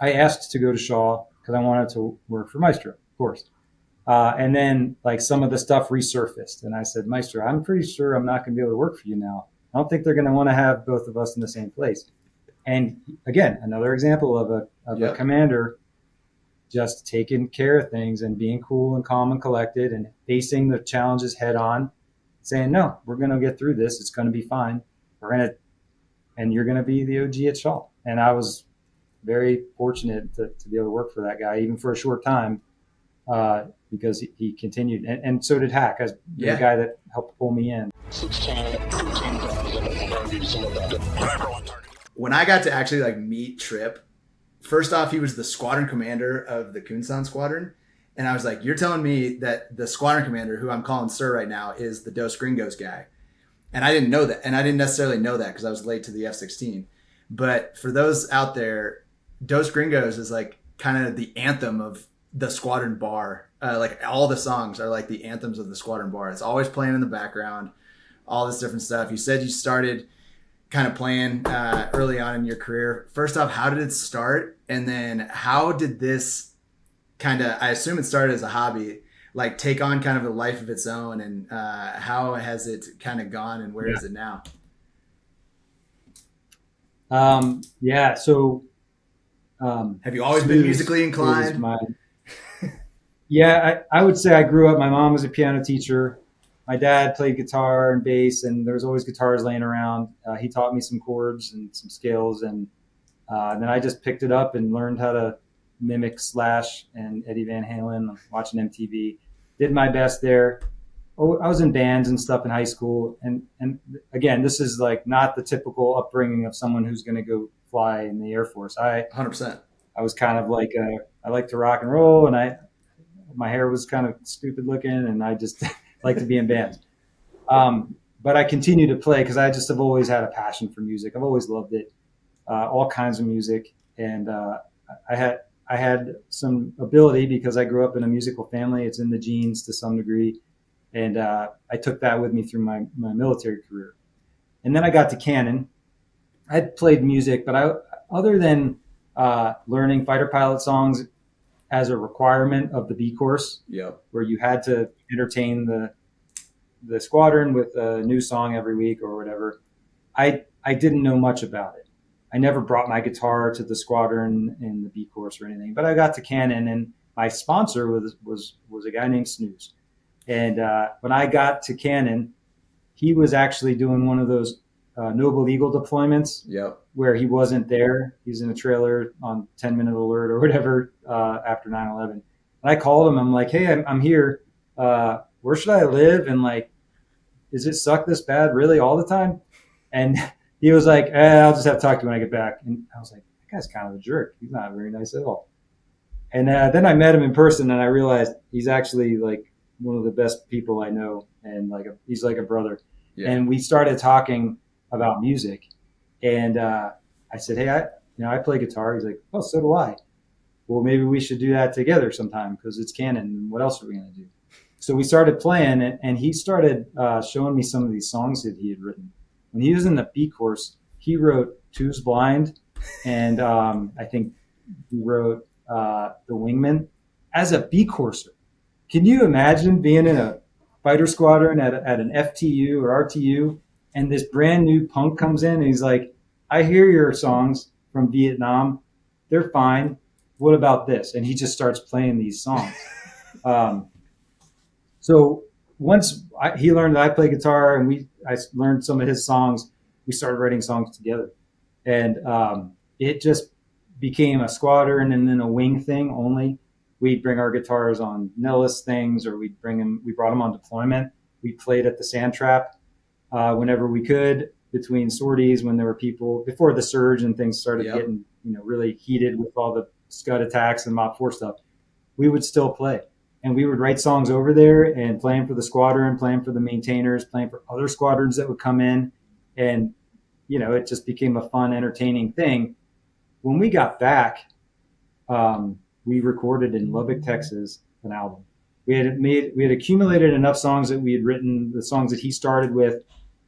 I asked to go to Shaw because I wanted to work for Maestro, of course. And then like some of the stuff resurfaced, and I said, Maestro, I'm pretty sure I'm not going to be able to work for you now. I don't think they're going to want to have both of us in the same place. And again, another example of a commander just taking care of things and being cool and calm and collected and facing the challenges head on, saying, no, we're going to get through this. It's going to be fine. And you're going to be the OG at Shaw. And I was very fortunate to be able to work for that guy, even for a short time, because he continued. And so did Hack, as the guy that helped pull me in. When I got to actually like meet Tripp, first off, he was the squadron commander of the Kunsan squadron. And I was like, you're telling me that the squadron commander, who I'm calling Sir right now, is the Dos Gringos guy. And I didn't know that. And I didn't necessarily know that because I was late to the F-16. But for those out there, Dos Gringos is like kind of the anthem of the squadron bar. Like all the songs are like the anthems of the squadron bar. It's always playing in the background, all this different stuff. You said you started kind of playing early on in your career. First off, how did it start? And then how did this kind of, I assume it started as a hobby, like take on kind of a life of its own, and how has it kind of gone, and where is it now? So have you always been musically inclined? I would say I grew up, my mom was a piano teacher. My dad played guitar and bass, and there was always guitars laying around. He taught me some chords and some scales, and then I just picked it up and learned how to mimic Slash and Eddie Van Halen, watching MTV. Did my best there. I was in bands and stuff in high school, and again, this is like not the typical upbringing of someone who's going to go fly in the Air Force. 100%. I was kind of like I like to rock and roll, and my hair was kind of stupid looking, and I just like to be in bands. But I continue to play because I just have always had a passion for music. I've always loved it, all kinds of music, and I had some ability because I grew up in a musical family. It's in the genes to some degree. And I took that with me through my military career. And then I got to Cannon. I had played music, but other than learning fighter pilot songs as a requirement of the B course, where you had to entertain the squadron with a new song every week or whatever, I didn't know much about it. I never brought my guitar to the squadron in the B course or anything. But I got to Cannon, and my sponsor was a guy named Snooze. And when I got to Cannon, he was actually doing one of those Noble Eagle deployments where he wasn't there. He's in a trailer on 10-minute alert or whatever after 9/11. And I called him. I'm like, hey, I'm here. Where should I live? And like, does it suck this bad really all the time? And he was like, I'll just have to talk to you when I get back. And I was like, that guy's kind of a jerk. He's not very nice at all. And then I met him in person, and I realized he's actually like one of the best people I know, and he's like a brother. And we started talking about music, and I said, hey, I play guitar. He's like, oh, so do I. Well, maybe we should do that together sometime because it's Cannon. What else are we going to do? So we started playing, and he started showing me some of these songs that he had written. When he was in the B course, he wrote Two's Blind, and I think he wrote The Wingman as a B courser. Can you imagine being in a fighter squadron at an FTU or RTU, and this brand new punk comes in and he's like, I hear your songs from Vietnam. They're fine. What about this? And he just starts playing these songs. So once he learned that I play guitar and I learned some of his songs, we started writing songs together. And it just became a squadron and then a wing thing only. We'd bring our guitars on Nellis things, or we brought them on deployment. We played at the Sand Trap whenever we could, between sorties, when there were people, before the surge and things started getting really heated with all the Scud attacks and Mod 4 stuff. We would still play. And we would write songs over there and playing for the squadron, playing for the maintainers, playing for other squadrons that would come in. And, it just became a fun, entertaining thing. When we got back, we recorded in Lubbock, Texas, an album. We had accumulated enough songs that we had written, the songs that he started with,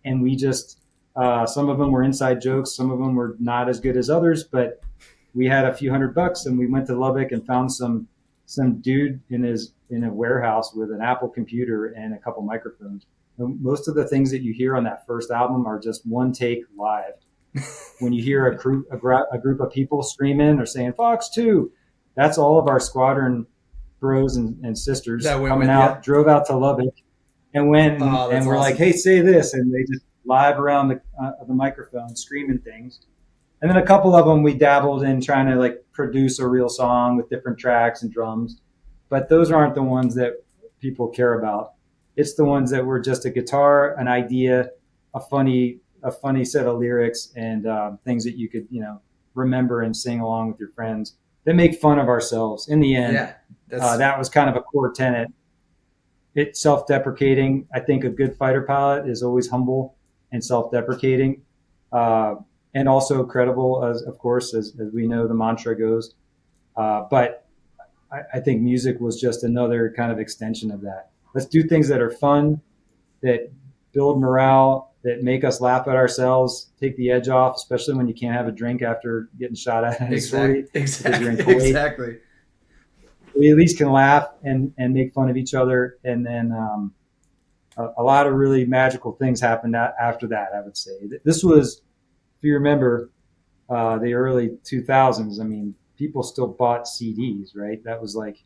and we just, some of them were inside jokes, some of them were not as good as others, but we had a few $100 and we went to Lubbock and found some dude in a warehouse with an Apple computer and a couple microphones. And most of the things that you hear on that first album are just one take live. When you hear a group of people screaming or saying Fox 2, that's all of our squadron bros and sisters coming out, drove out to Lubbock and went and we're like, hey, say this. And they just live around the microphone screaming things. And then a couple of them we dabbled in trying to like produce a real song with different tracks and drums. But those aren't the ones that people care about. It's the ones that were just a guitar, an idea, a funny set of lyrics, and things that you could, remember and sing along with your friends. That make fun of ourselves. In the end, that was kind of a core tenet. It's self-deprecating. I think a good fighter pilot is always humble and self-deprecating, and also credible, as we know the mantra goes. But I think music was just another kind of extension of that. Let's do things that are fun, that build morale, that make us laugh at ourselves, take the edge off, especially when you can't have a drink after getting shot at. Exactly. We at least can laugh and make fun of each other. And then a lot of really magical things happened after that, I would say. This was, if you remember, the early 2000s, I mean, people still bought CDs, right? That was like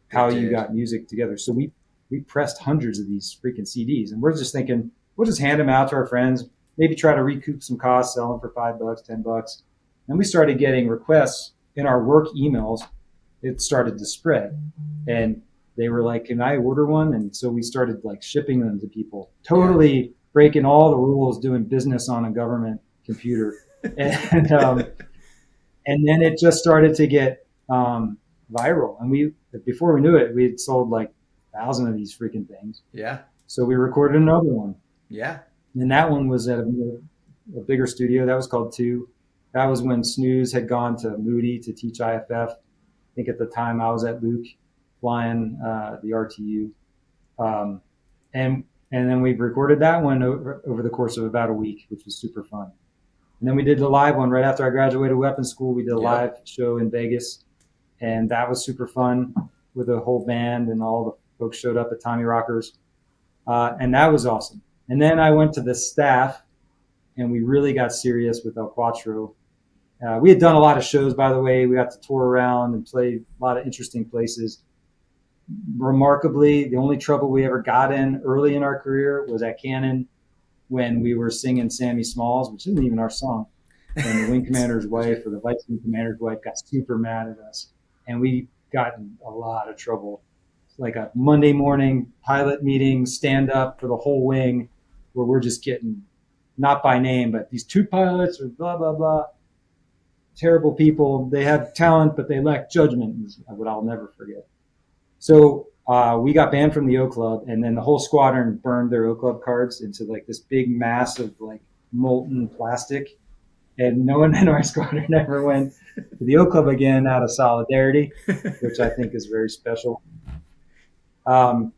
how you got music together. So we pressed hundreds of these freaking CDs, and we're just thinking, we'll just hand them out to our friends, maybe try to recoup some costs, sell them for $5, $10. And we started getting requests in our work emails. It started to spread, and they were like, can I order one? And so we started like shipping them to people, totally breaking all the rules, doing business on a government computer. And then it just started to get viral. And before we knew it, we had sold like 1,000 of these freaking things. Yeah. So we recorded another one. Yeah. And that one was at a bigger studio. That was called 2. That was when Snooze had gone to Moody to teach IFF. I think at the time I was at Luke flying the RTU. And then we recorded that one over the course of about a week, which was super fun. And then we did the live one right after I graduated weapons school. We did a live show in Vegas, and that was super fun with a whole band, and all the folks showed up at Tommy Rockers. And that was awesome. And then I went to the staff, and we really got serious with El Cuatro. We had done a lot of shows, by the way. We got to tour around and play a lot of interesting places. Remarkably, the only trouble we ever got in early in our career was at Cannon when we were singing Sammy Smalls, which isn't even our song. And the wing commander's wife, or the vice wing commander's wife, got super mad at us. And we got in a lot of trouble. Like a Monday morning pilot meeting, stand up for the whole wing, where we're just getting, not by name, but these 2 pilots are blah, blah, blah. Terrible people. They have talent, but they lack judgment, is what I'll never forget. So we got banned from the O Club, and then the whole squadron burned their O Club cards into like this big mass of like molten plastic. And no one in our squadron ever went to the O Club again out of solidarity, which I think is very special. And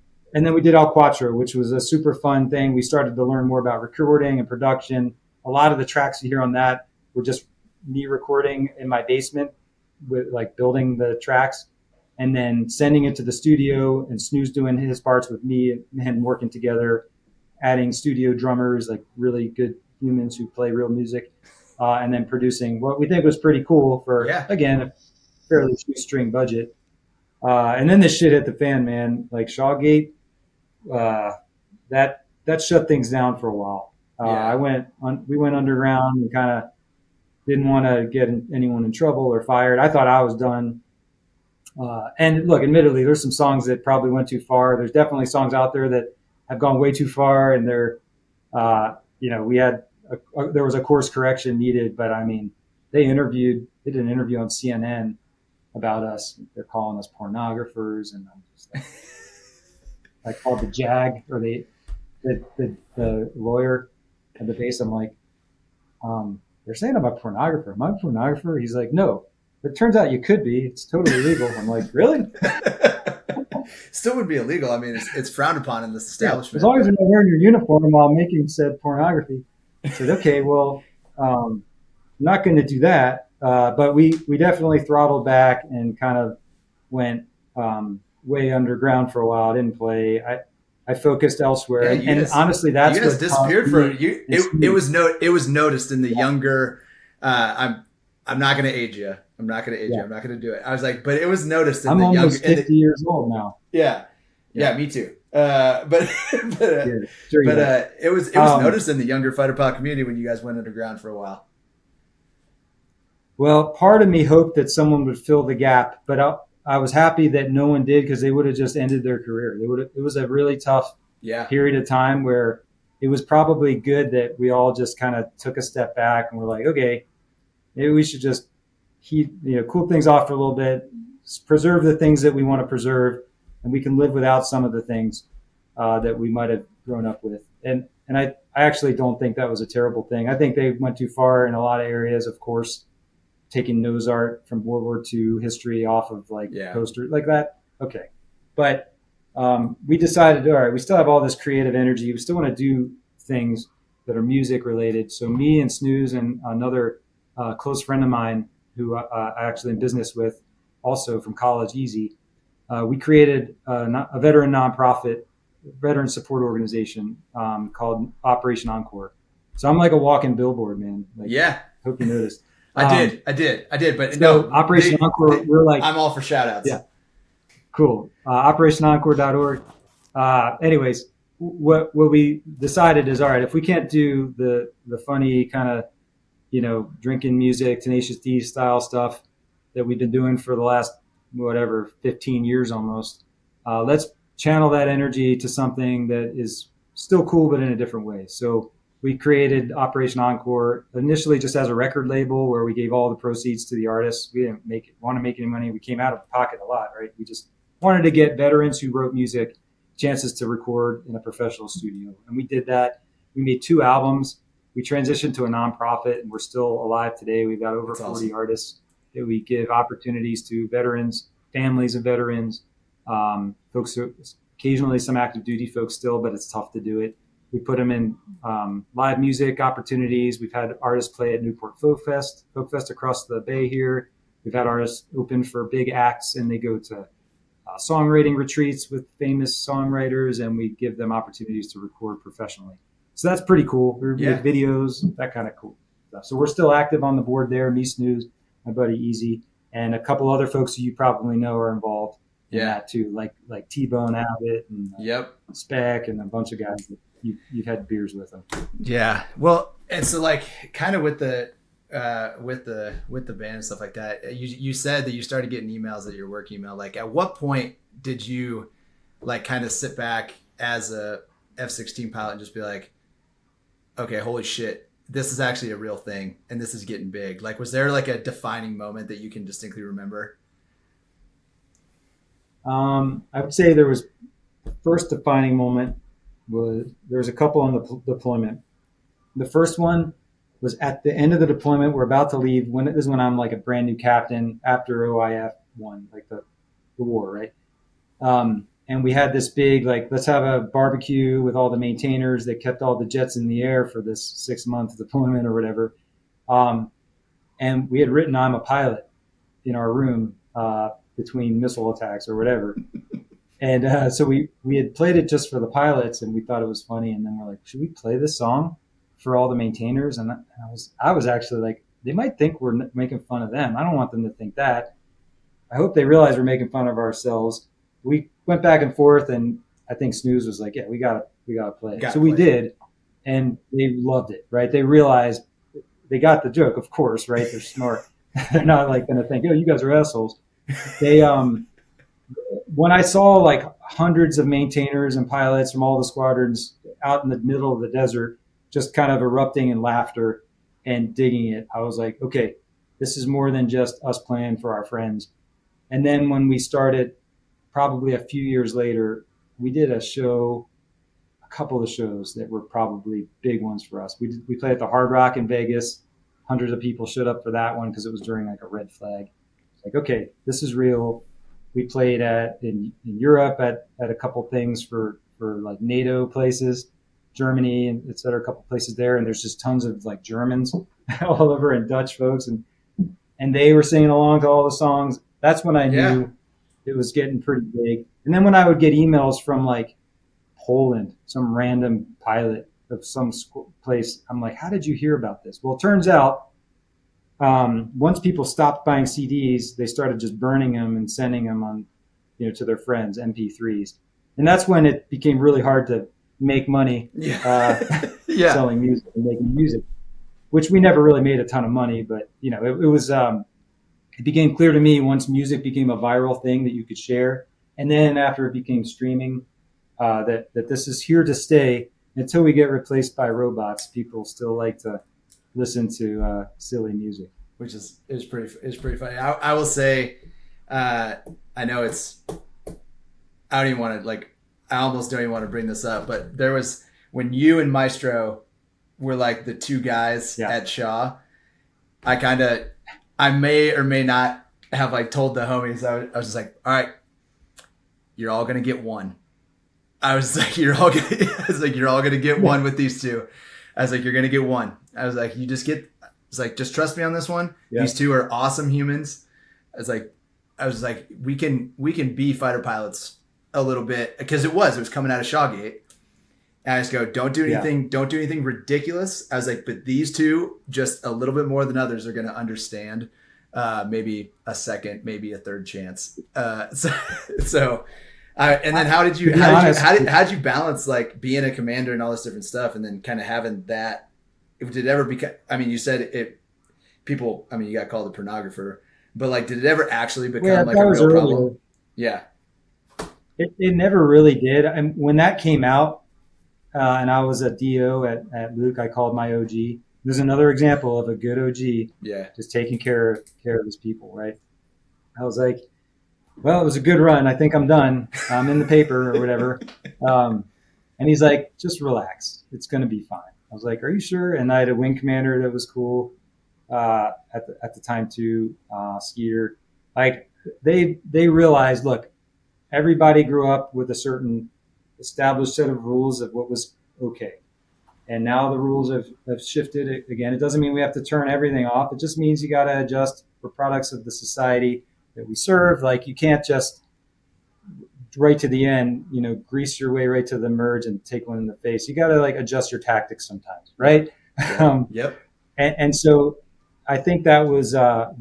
then we did El Cuatro, which was a super fun thing. We started to learn more about recording and production. A lot of the tracks you hear on that were just me recording in my basement with like building the tracks and then sending it to the studio, and Snooze doing his parts with me and working together, adding studio drummers, like really good humans who play real music, and then producing what we think was pretty cool for, again, a fairly shoestring budget. And then this shit hit the fan, man. Like Shawgate, that shut things down for a while. We went underground and kind of didn't want to get anyone in trouble or fired. I thought I was done. And look, admittedly, there's some songs that probably went too far. There's definitely songs out there that have gone way too far, and they're, we had there was a course correction needed. But I mean, they did an interview on CNN about us. They're calling us pornographers, and I'm just like, I called the JAG, or the lawyer at the base. I'm like, they're saying I'm a pornographer. Am I a pornographer? He's like, no. It turns out you could be. It's totally legal. I'm like, really? Still would be illegal. I mean, it's frowned upon in this establishment. As long as you're not wearing your uniform while making said pornography. I said, okay, well, I'm not going to do that. but we definitely throttled back and kind of went way underground for a while. I didn't play. I focused elsewhere, and honestly, that's you guys what disappeared for you. It was noticed in the younger. I'm not going to age you. I'm not going to age you. I'm not going to do it. I was like, but it was noticed in I'm the younger. I'm almost 50 years old now. Yeah, me too. It was noticed in the younger fighter pilot community when you guys went underground for a while. Well, part of me hoped that someone would fill the gap, but I was happy that no one did, because they would have just ended their career. It was a really tough period of time where it was probably good that we all just kind of took a step back and were like, okay, maybe we should just cool things off for a little bit, preserve the things that we want to preserve, and we can live without some of the things that we might have grown up with. And I actually don't think that was a terrible thing. I think they went too far in a lot of areas, of course, taking nose art from World War II history off of posters like that. Okay. But we decided, all right, we still have all this creative energy. We still want to do things that are music related. So me and Snooze and another close friend of mine who I actually in business with, also from college, Easy, we created a veteran nonprofit, veteran support organization called Operation Encore. So I'm like a walking billboard, man. Hope you noticed. I did. But so Operation Encore, we're like, I'm all for shout outs. Yeah. Cool. OperationEncore.org. Anyways, what we decided is, all right, if we can't do the funny kind of, drinking music, Tenacious D style stuff that we've been doing for the last, 15 years almost, let's channel that energy to something that is still cool, but in a different way. So we created Operation Encore initially just as a record label where we gave all the proceeds to the artists. We didn't want to make any money. We came out of pocket a lot, right? We just wanted to get veterans who wrote music chances to record in a professional studio. And we did that. We made 2 albums. We transitioned to a nonprofit, and we're still alive today. We've got over That's 40 awesome. artists that we give opportunities to veterans, families of veterans, folks who, occasionally some active duty folks still, but it's tough to do it. We put them in live music opportunities. We've had artists play at Newport Folk Fest across the bay here. We've had artists open for big acts, and they go to songwriting retreats with famous songwriters, and we give them opportunities to record professionally. So that's pretty cool. We make videos, that kind of cool stuff. So we're still active on the board there. Me, Snooze, my buddy Easy, and a couple other folks who you probably know are involved in that too, like T-Bone Abbott and Spec and a bunch of guys that you've had beers with them. Yeah. Well, and so like kind of with the band and stuff like that, you said that you started getting emails at your work email. Like, at what point did you like kind of sit back as a F-16 pilot and just be like, okay, holy shit, this is actually a real thing and this is getting big? Like, was there like a defining moment that you can distinctly remember? I would say there was the first defining moment was there was a couple on the deployment. The first one was at the end of the deployment. We're about to leave. This is when I'm like a brand new captain after OIF 1, like the war, right? And we had this big, like, let's have a barbecue with all the maintainers that kept all the jets in the air for this 6-month deployment or whatever. And we had written, I'm a pilot in our room between missile attacks or whatever. And so we had played it just for the pilots, and we thought it was funny. And then we're like, should we play this song for all the maintainers? And I was actually like, they might think we're making fun of them. I don't want them to think that. I hope they realize we're making fun of ourselves. We went back and forth, and I think Snooze was like, yeah, we gotta play it. So we did, and they loved it, right? They realized they got the joke, of course, right? They're smart. They're not like going to think, oh, you guys are assholes. They, when I saw like hundreds of maintainers and pilots from all the squadrons out in the middle of the desert, just kind of erupting in laughter and digging it, I was like, okay, this is more than just us playing for our friends. And then when we started, probably a few years later, we did a couple of shows that were probably big ones for us. We played at the Hard Rock in Vegas. Hundreds of people showed up for that one because it was during like a red flag. It's like, okay, this is real. We played in Europe at a couple things for like NATO places, Germany and et cetera, a couple places there. And there's just tons of like Germans all over and Dutch folks. and they were singing along to all the songs. That's when I Yeah. knew it was getting pretty big. And then when I would get emails from like Poland, some random pilot of some place, I'm like, how did you hear about this? Well, it turns out once people stopped buying CDs, they started just burning them and sending them on, to their friends, MP3s. And that's when it became really hard to make money Yeah. selling music and making music, which we never really made a ton of money. But, it was, it became clear to me once music became a viral thing that you could share. And then after it became streaming, that this is here to stay until we get replaced by robots. People still like to listen to silly music, which is pretty funny. I will say, I know I don't even want to I almost don't even want to bring this up, but there was when you and Maestro were like the two guys at Shaw. I may or may not have told the homies. I was just like, all right, you're all gonna get one. I was like, you're all gonna get one with these two. I was like, you're gonna get one. I was like, just trust me on this one. Yeah. These two are awesome humans. I was like, we can be fighter pilots a little bit because it was coming out of Shawgate. And I just go, don't do anything ridiculous. I was like, but these two, just a little bit more than others, are gonna understand. Maybe a second, maybe a third chance. So. And then how did you balance being a commander and all this different stuff, and then kind of having that? Did it ever become? I mean, you said it. People, I mean, you got called a pornographer, but did it ever actually become a real problem? Yeah, it never really did. And when that came out, and I was a DO at Luke, I called my OG. There's another example of a good OG. Yeah, just taking care of his people, right? I was like, well, it was a good run. I think I'm done. I'm in the paper or whatever. And he's like, just relax. It's going to be fine. I was like, are you sure? And I had a wing commander that was cool at the time too, Skeeter. They realized, look, everybody grew up with a certain established set of rules of what was okay. And now the rules have shifted again. It doesn't mean we have to turn everything off. It just means you got to adjust for products of the society that we serve. You can't just right to the end, grease your way right to the merge and take one in the face. You got to adjust your tactics sometimes, right? Yeah. Yep. And so I think that was a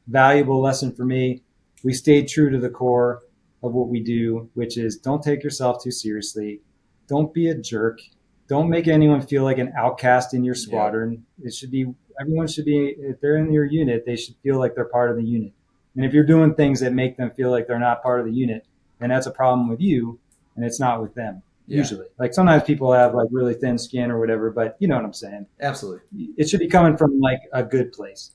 valuable lesson for me. We stayed true to the core of what we do, which is don't take yourself too seriously. Don't be a jerk. Don't make anyone feel like an outcast in your squadron. Yep. Everyone should be, if they're in your unit, they should feel like they're part of the unit. And if you're doing things that make them feel like they're not part of the unit, then that's a problem with you, and it's not with them, usually. Sometimes people have really thin skin or whatever, but you know what I'm saying. Absolutely. It should be coming from a good place,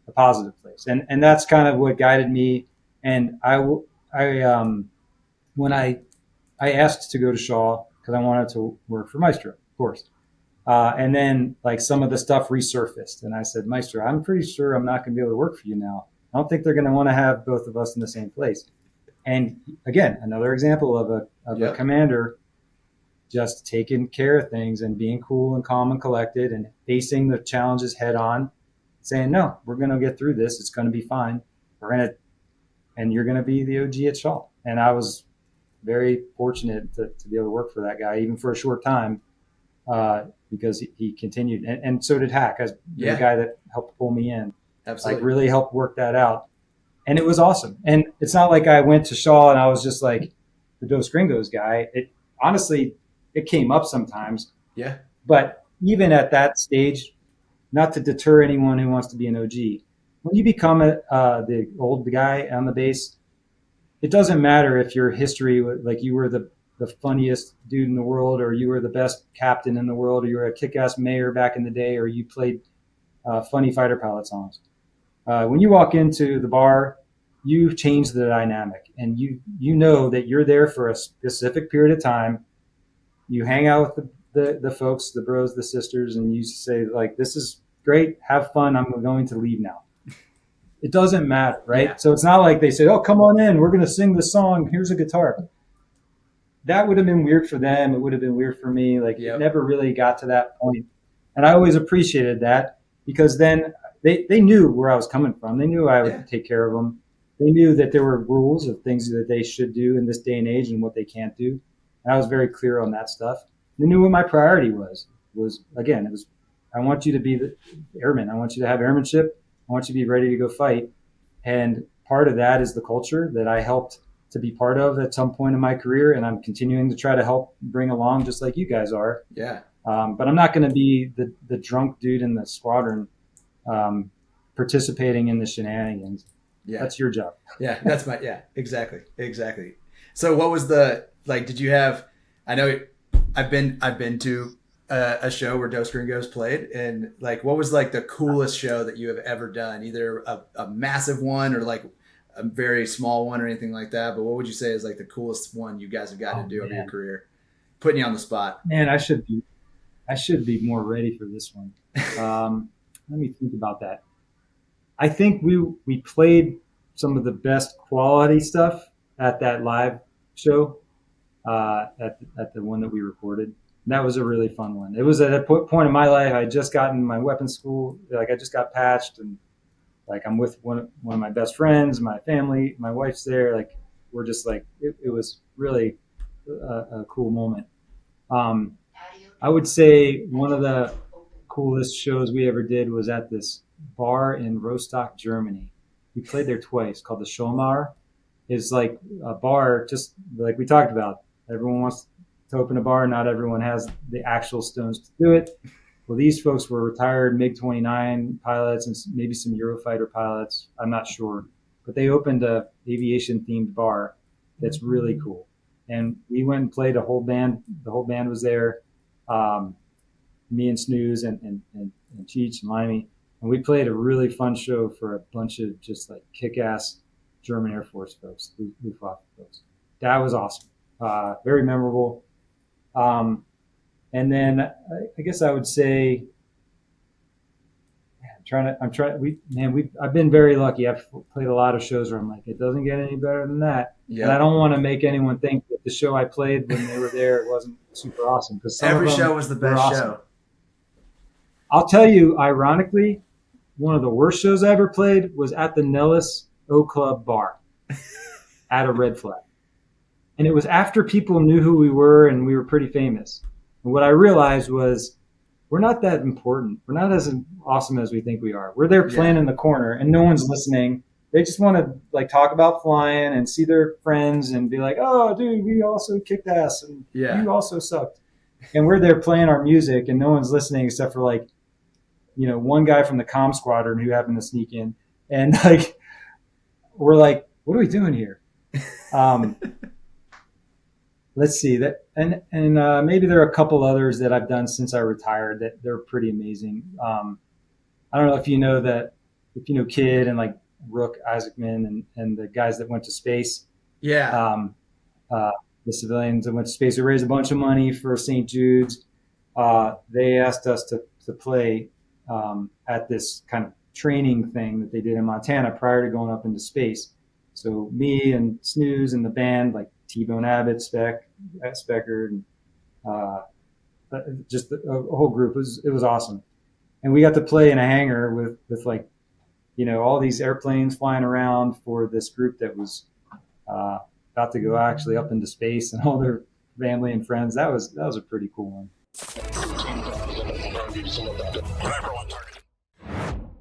a positive place. And that's kind of what guided me. And when I asked to go to Shaw, because I wanted to work for Maestro, of course. And then some of the stuff resurfaced. And I said, Maestro, I'm pretty sure I'm not going to be able to work for you now. I don't think they're going to want to have both of us in the same place. And again, another example of a commander just taking care of things and being cool and calm and collected and facing the challenges head on, saying, no, we're going to get through this. It's going to be fine. And you're going to be the OG at Shaw. And I was very fortunate to be able to work for that guy, even for a short time, because he continued. And so did Hack, as the guy that helped pull me in. Absolutely. Really helped work that out. And it was awesome. And it's not like I went to Shaw and I was just the Dos Gringos guy. It came up sometimes. Yeah. But even at that stage, not to deter anyone who wants to be an OG, when you become the old guy on the base, it doesn't matter if your history, you were the funniest dude in the world, or you were the best captain in the world, or you were a kick-ass mayor back in the day, or you played funny fighter pilot songs. When you walk into the bar, you change the dynamic, and you know that you're there for a specific period of time. You hang out with the folks, the bros, the sisters, and you say this is great, have fun, I'm going to leave now. It doesn't matter, right? Yeah. So it's not like they say, oh, come on in, we're going to sing this song, here's a guitar. That would have been weird for them. It would have been weird for me. It never really got to that point. And I always appreciated that, because then they knew where I was coming from. They knew I would take care of them. They knew that there were rules of things that they should do in this day and age and what they can't do. And I was very clear on that stuff. They knew what my priority was. Again, it was, I want you to be the airman. I want you to have airmanship. I want you to be ready to go fight. And part of that is the culture that I helped to be part of at some point in my career. And I'm continuing to try to help bring along, just like you guys are. Yeah. But I'm not going to be the drunk dude in the squadron participating in the shenanigans. Yeah. That's your job. Yeah, that's exactly. So what was did you have, I know I've been to a show where Dos Gringos played, and like, what was like the coolest show that you have ever done? Either a massive one or like a very small one or anything like that. But what would you say is like the coolest one you guys have gotten to do over your career? Putting you on the spot. Man, I should be more ready for this one. Let me think about that. I think we played some of the best quality stuff at that live show, at the one that we recorded. And that was a really fun one. It was at a point in my life, I had just gotten my weapons school, like I just got patched, and like I'm with one of my best friends, my family, my wife's there. Like we're just like, it was really a cool moment. I would say one of the coolest shows we ever did was at this bar in Rostock, Germany. We played there twice, called the Schomar. It's like a bar, just like we talked about. Everyone wants to open a bar. Not everyone has the actual stones to do it. Well, these folks were retired MiG-29 pilots and maybe some Eurofighter pilots. I'm not sure. But they opened a aviation-themed bar that's really cool. And we went and played a whole band. The whole band was there. Me and Snooze and Cheech and Limey. And we played a really fun show for a bunch of just like kick-ass German Air Force folks, Luftwaffe folks. That was awesome. Very memorable. And then I guess I would say, I've been very lucky. I've played a lot of shows where I'm like, it doesn't get any better than that. Yep. And I don't want to make anyone think that the show I played when they were there wasn't super awesome, because every show was the best show. I'll tell you, ironically, one of the worst shows I ever played was at the Nellis O Club bar at a Red Flag. And it was after people knew who we were and we were pretty famous. And what I realized was, we're not that important. We're not as awesome as we think we are. We're there playing in the corner and no one's listening. They just want to like talk about flying and see their friends and be like, oh, dude, we also kicked ass and you also sucked. And we're there playing our music and no one's listening except for like, one guy from the comm squadron who happened to sneak in. And like, we're like, what are we doing here? Let's see that. And maybe there are a couple others that I've done since I retired that they're pretty amazing. I don't know if you know Kid and like Rook Isaacman and the guys that went to space. Yeah. The civilians that went to space. We raised a bunch of money for St. Jude's. They asked us to play at this kind of training thing that they did in Montana prior to going up into space. So me and Snooze and the band, like T-Bone Abbott, Specker, and just a whole group. It was awesome. And we got to play in a hangar with like, all these airplanes flying around for this group that was about to go actually up into space, and all their family and friends. That was a pretty cool one.